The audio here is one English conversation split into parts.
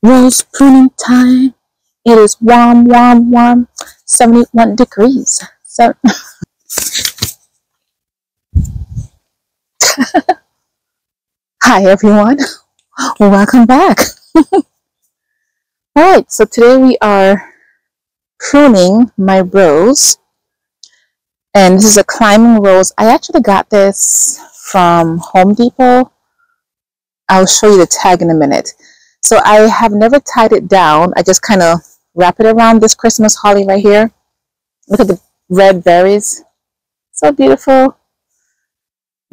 Rose pruning time. It is warm, warm, warm. 71 degrees. So hi everyone. Welcome back. Alright, so today we are pruning my rose. And this is a climbing rose. I actually got this from Home Depot. I'll show you the tag in a minute. So I have never tied it down. I just kind of wrap it around this Christmas holly right here. Look at the red berries. So beautiful.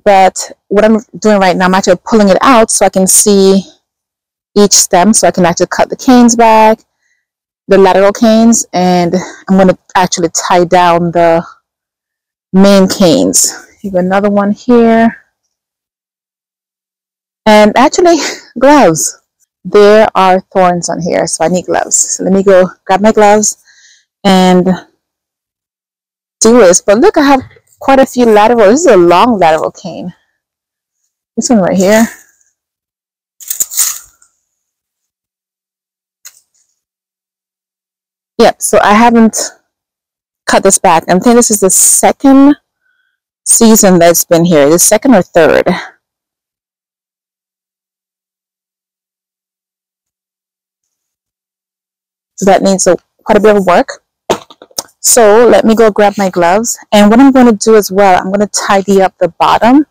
But what I'm doing right now, I'm actually pulling it out so I can see each stem, so I can actually cut the canes back, the lateral canes, and I'm going to actually tie down the main canes. You have another one here. And actually, gloves. There are thorns on here, so I need gloves. So let me go grab my gloves and do this. But look, I have quite a few lateral. This is a long lateral cane. This one right here. Yep, so I haven't cut this back. I think this is the second season that's been here. The second or third. So that needs quite a bit of work. So let me go grab my gloves. And what I'm going to do as well, I'm going to tidy up the bottom. I'm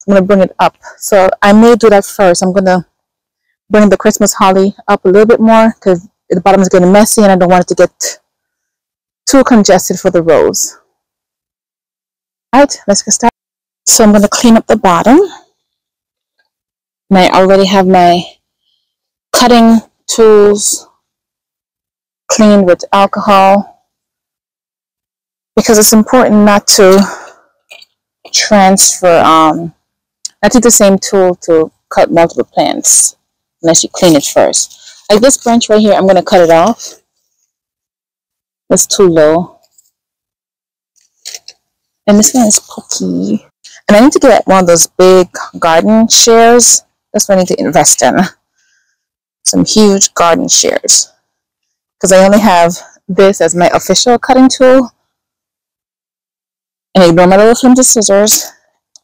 going to bring it up. So I may do that first. I'm going to bring the Christmas holly up a little bit more because the bottom is getting messy and I don't want it to get too congested for the rose. Alright, let's get started. So I'm going to clean up the bottom. And I already have my cutting tools cleaned with alcohol because it's important not to transfer, not to the same tool to cut multiple plants unless you clean it first. Like this branch right here, I'm going to cut it off. It's too low. And this one is pokey. And I need to get one of those big garden shears. That's what I need to invest in. Some huge garden shears. Because I only have this as my official cutting tool. And ignore my little flimsy scissors.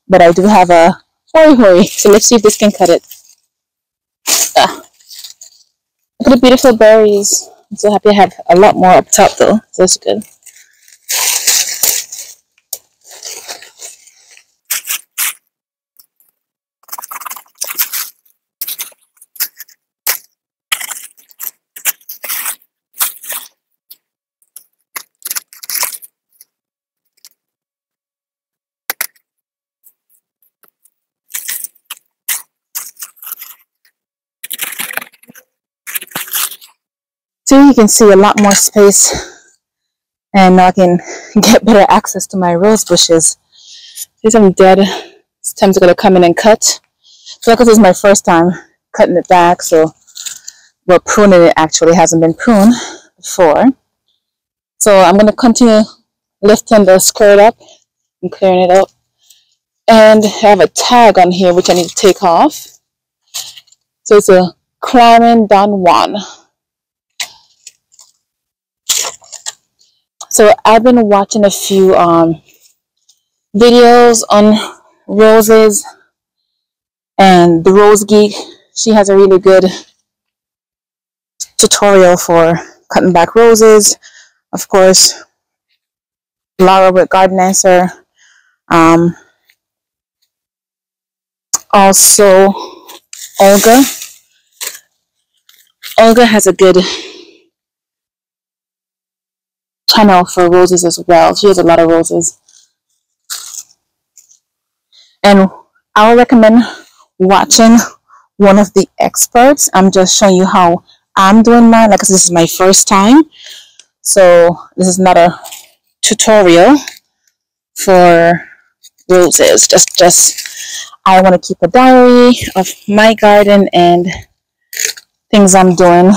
But I do have a hori. So let's see if this can cut it. Look at the beautiful berries. I'm so happy I have a lot more up top though. So that's good. So you can see a lot more space, and now I can get better access to my rose bushes. These are dead. It's time to come in and cut. So like this is my first time cutting it back, so well, pruning it actually hasn't been pruned before. So I'm going to continue lifting the skirt up and clearing it out. And I have a tag on here which I need to take off. So it's a climbing down one. So I've been watching a few videos on roses, and the Rose Geek, she has a really good tutorial for cutting back roses. Of course, Laura with Garden Answer. Also, Olga. Olga has a good channel for roses as well. She has a lot of roses. And I would recommend watching one of the experts. I'm just showing you how I'm doing mine. Like this is my first time. So this is not a tutorial for roses. Just I want to keep a diary of my garden and things I'm doing.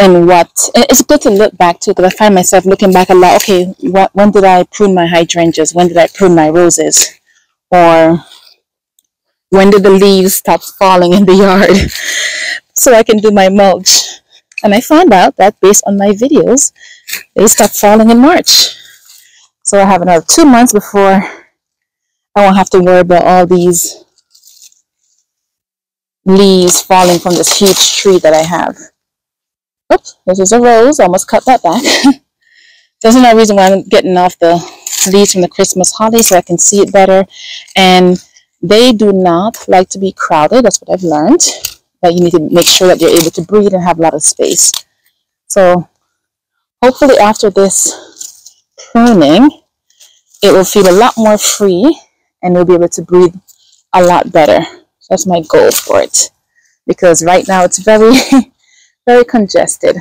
And it's good to look back too, because I find myself looking back a lot. Okay, when did I prune my hydrangeas? When did I prune my roses? Or when did the leaves stop falling in the yard? so I can do my mulch. And I found out that based on my videos, they start falling in March. So I have another 2 months before I won't have to worry about all these leaves falling from this huge tree that I have. Oops, this is a rose. I almost cut that back. There's another reason why I'm getting off the leaves from the Christmas holly so I can see it better. And they do not like to be crowded. That's what I've learned. That you need to make sure that you're able to breathe and have a lot of space. So hopefully after this pruning, it will feel a lot more free and we'll be able to breathe a lot better. So that's my goal for it. Because right now it's very, very congested.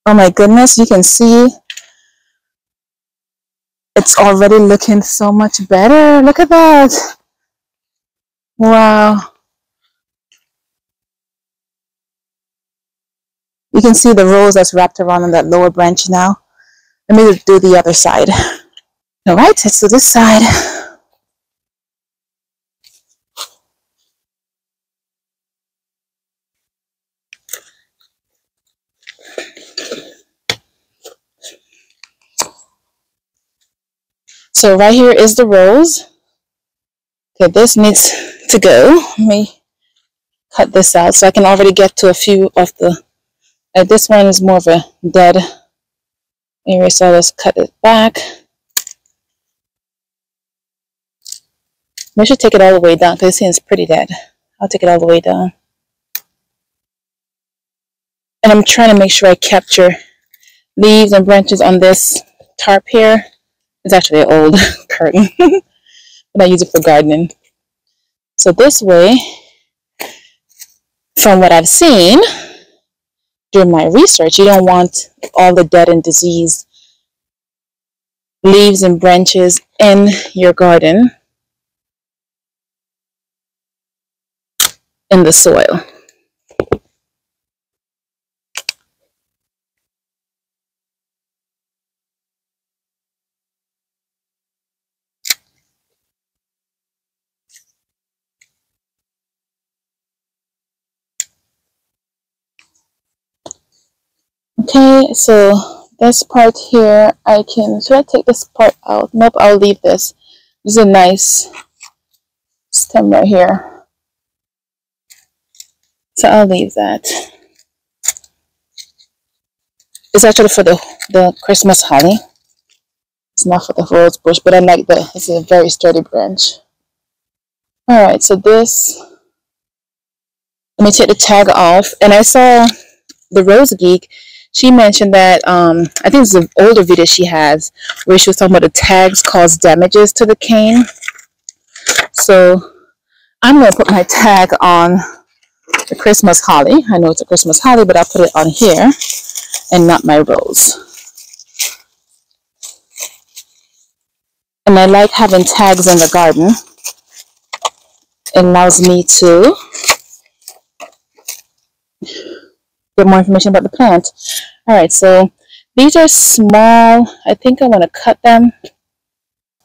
Oh my goodness, you can see it's already looking so much better. Look at that. Wow. You can see the rose that's wrapped around on that lower branch now. Let me do the other side. All right, let's do this side. So right here is the rose. Okay, this needs to go. Let me cut this out so I can already get to a few of the, this one is more of a dead area, so let's cut it back. I should take it all the way down because it seems pretty dead. I'll take it all the way down. And I'm trying to make sure I capture leaves and branches on this tarp here. It's actually an old curtain, but I use it for gardening. So this way, from what I've seen during my research, you don't want all the dead and diseased leaves and branches in your garden in the soil. Okay, so this part here, should I take this part out? Nope, I'll leave this. This is a nice stem right here. So I'll leave that. It's actually for the Christmas holly. It's not for the rose bush, but I like it's a very sturdy branch. Alright, so this, let me take the tag off. And I saw the Rose Geek, she mentioned that, I think it's an older video she has, where she was talking about the tags cause damages to the cane. So I'm going to put my tag on the Christmas holly. I know it's a Christmas holly, but I'll put it on here and not my rose. And I like having tags in the garden. It allows me to get more information about the plant. Alright, so these are small. I think I want to cut them.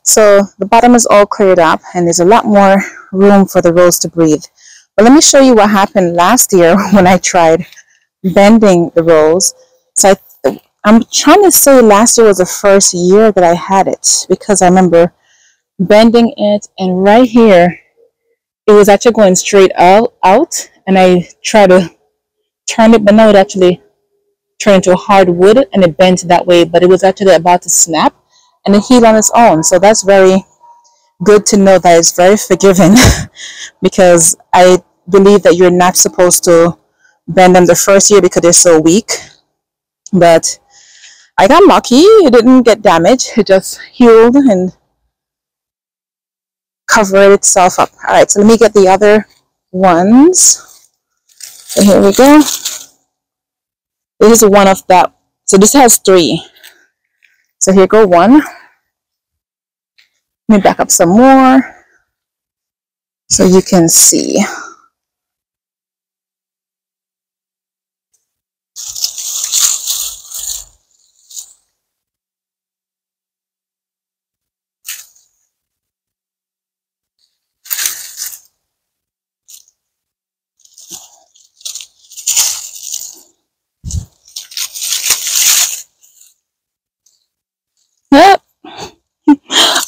So the bottom is all cleared up and there's a lot more room for the rose to breathe. But let me show you what happened last year when I tried bending the rose. So I'm trying to say last year was the first year that I had it, because I remember bending it and right here it was actually going straight out and I tried to turn it, but now it actually turned into a hard wood and it bent that way, but it was actually about to snap and it healed on its own. So that's very good to know that it's very forgiving because I believe that you're not supposed to bend them the first year because they're so weak. But I got lucky. It didn't get damaged. It just healed and covered itself up. All right, so let me get the other ones. So here we go. This is one of that. So this has 3. So here go 1. Let me back up some more so you can see.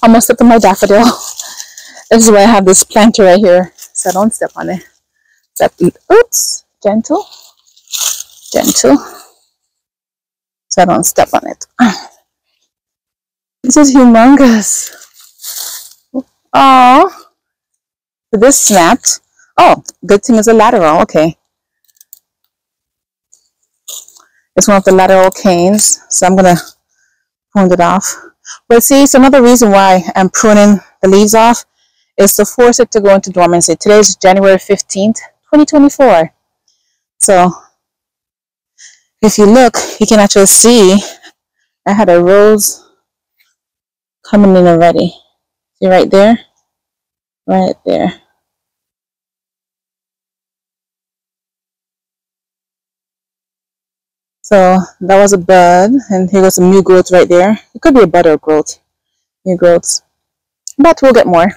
Almost stepped on my daffodil. This is why I have this planter right here, so I don't step on it. Oops, gentle, gentle, so I don't step on it. This is humongous. Oh, this snapped. Oh, good thing it's a lateral. Okay, it's one of the lateral canes, so I'm gonna prune it off. But see, it's another reason why I'm pruning the leaves off is to force it to go into dormancy. Today is January 15th, 2024. So if you look, you can actually see I had a rose coming in already. See right there? Right there. So that was a bud, and here goes some new growth right there. It could be a bud or growth, new growths, but we'll get more.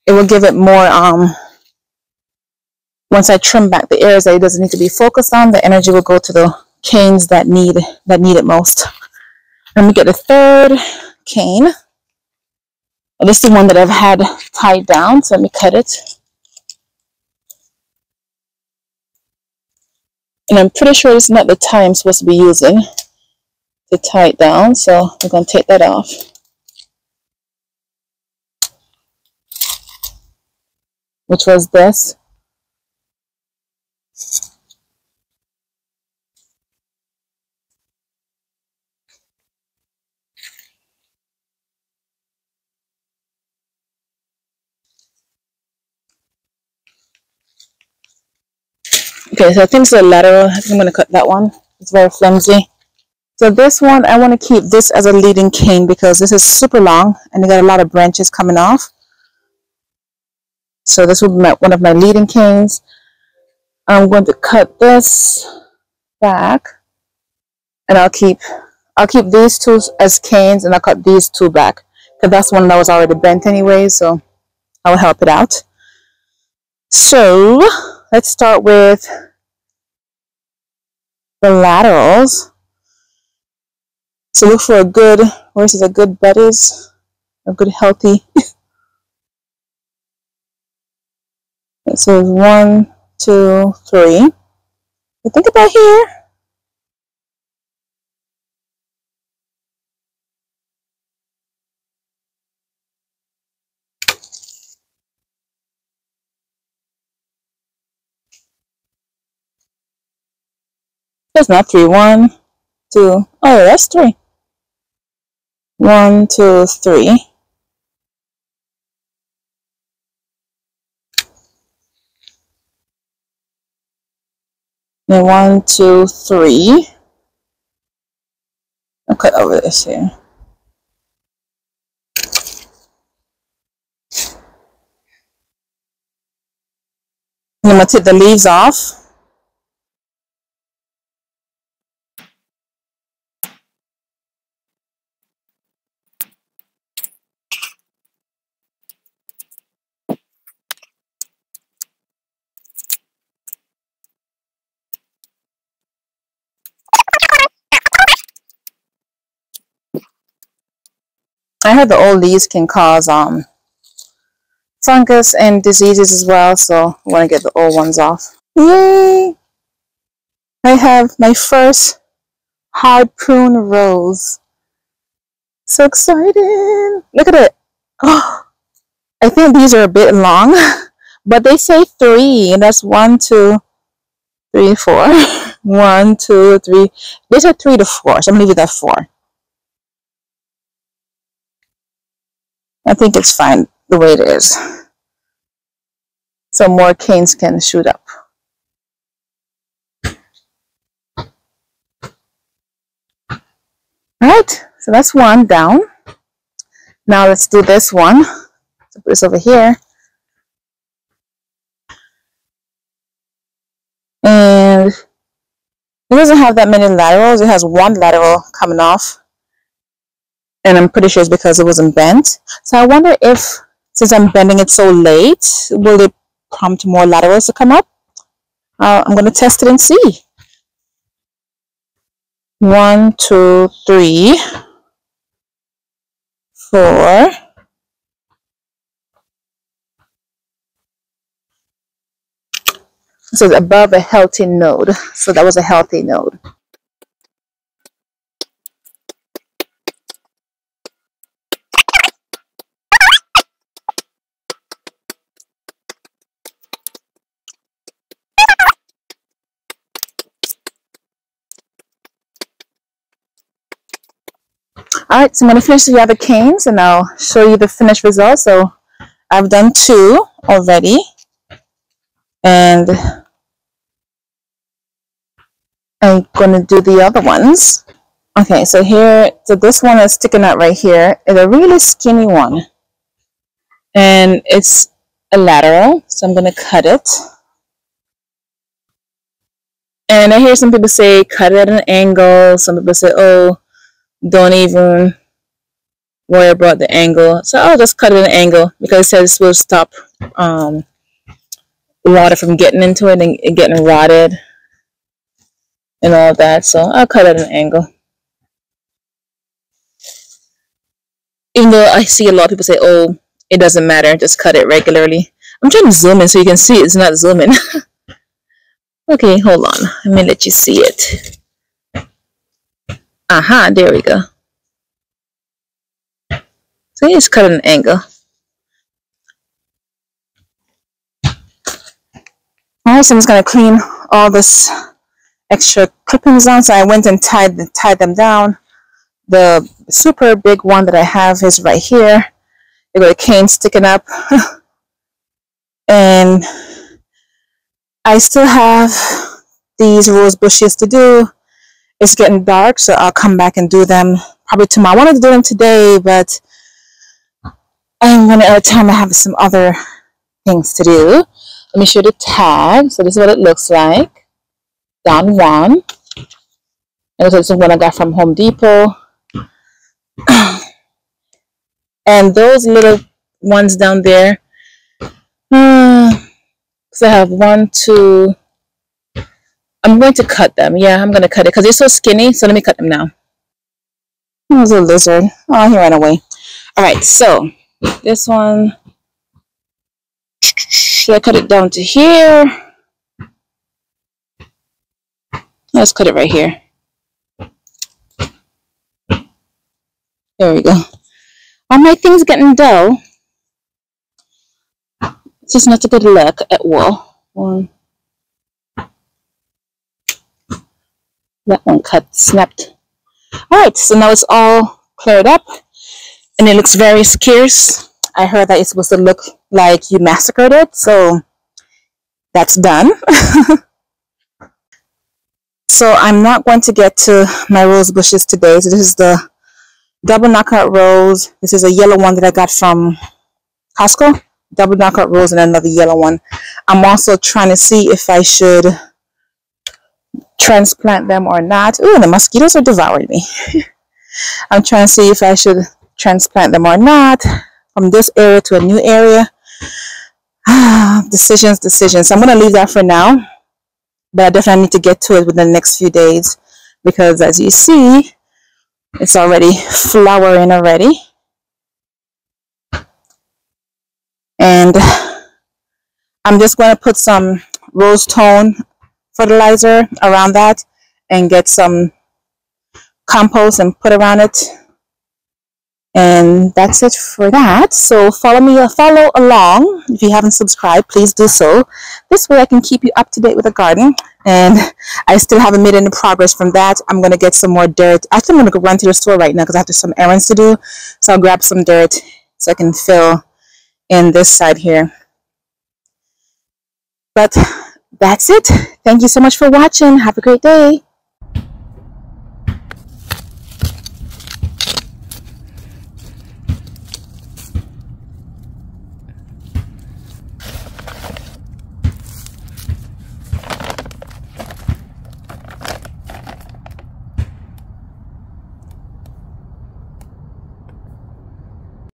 It will give it more. Once I trim back the areas that it doesn't need to be focused on, the energy will go to the canes that need it most. Let me get the third cane. Well, this is the one that I've had tied down, so let me cut it. And I'm pretty sure it's not the tie I'm supposed to be using to tie it down, so I'm going to take that off. Which was this. Okay, so I think it's a lateral. I think I'm going to cut that one. It's very flimsy. So this one, I want to keep this as a leading cane because this is super long and they got a lot of branches coming off. So this will be one of my leading canes. I'm going to cut this back, and I'll keep these two as canes, and I'll cut these two back because that's one that was already bent anyway. So I'll help it out. So let's start with the laterals. So look for a good, where is it, a good bud is, a good healthy. So 1, 2, 3. But think about here. That's not 3. 1, 2. Oh, that's 3. 1, 2, 3. Then 1, 2, 3. I'll cut over this here. And I'm going to take the leaves off. I heard the old leaves can cause fungus and diseases as well, so I want to get the old ones off. Yay! I have my first hard prune rose. So excited! Look at it. Oh, I think these are a bit long, but they say 3, and that's 1, 2, 3, 4. 1, 2, 3. They said 3 to 4, so I'm gonna leave it at 4. I think it's fine the way it is. So more canes can shoot up. Alright, so that's one down. Now let's do this one. So put this over here. And it doesn't have that many laterals. It has one lateral coming off. And I'm pretty sure it's because it wasn't bent. So I wonder if, since I'm bending it so late, will it prompt more laterals to come up? I'm going to test it and see. 1, 2, 3, 4. So it's above a healthy node. So that was a healthy node. Alright, so I'm going to finish the other canes and I'll show you the finished result. So I've done 2 already. And I'm going to do the other ones. Okay, so this one is sticking out right here. It's a really skinny one. And it's a lateral, so I'm going to cut it. And I hear some people say cut it at an angle. Some people say, oh, don't even worry about the angle. So I'll just cut it at an angle because it says this will stop water from getting into it and getting rotted and all that. So I'll cut it at an angle. Even though I see a lot of people say, oh, it doesn't matter, just cut it regularly. I'm trying to zoom in so you can see it's not zooming. Okay, hold on. Let me let you see it. Aha, there we go. So you just cut at an angle. Alright, so I'm just going to clean all this extra clippings on. So I went and tied them down. The super big one that I have is right here. They got a cane sticking up. And I still have these rose bushes to do. It's getting dark, so I'll come back and do them probably tomorrow. I wanted to do them today, but I'm running out of time. I have some other things to do. Let me show you the tag. So this is what it looks like. Don Juan. And this is one I got from Home Depot. And those little ones down there, so I have 1, 2. I'm going to cut them. Yeah, I'm going to cut it because they're so skinny. So let me cut them now. There's a lizard. Oh, he ran away. All right, so this one, should I cut it down to here? Let's cut it right here. There we go. Are my things getting dull? It's just not a good look at all. That one cut, snapped. Alright, so now it's all cleared up. And it looks very scarce. I heard that it's supposed to look like you massacred it. So that's done. So I'm not going to get to my rose bushes today. So this is the double knockout rose. This is a yellow one that I got from Costco. Double knockout rose and another yellow one. I'm also trying to see if I should transplant them or not. Ooh, the mosquitoes are devouring me. I'm trying to see if I should transplant them or not from this area to a new area. Decisions. So I'm going to leave that for now. But I definitely need to get to it within the next few days because as you see, it's already flowering already. And I'm just going to put some rose tone fertilizer around that and get some compost and put around it. And that's it for that. So follow along. If you haven't subscribed, please do so. This way I can keep you up to date with the garden. And I still haven't made any progress from that. I'm going to get some more dirt. Actually, I'm going to go run to the store right now because I have some errands to do. So I'll grab some dirt so I can fill in this side here. But that's it. Thank you so much for watching. Have a great day.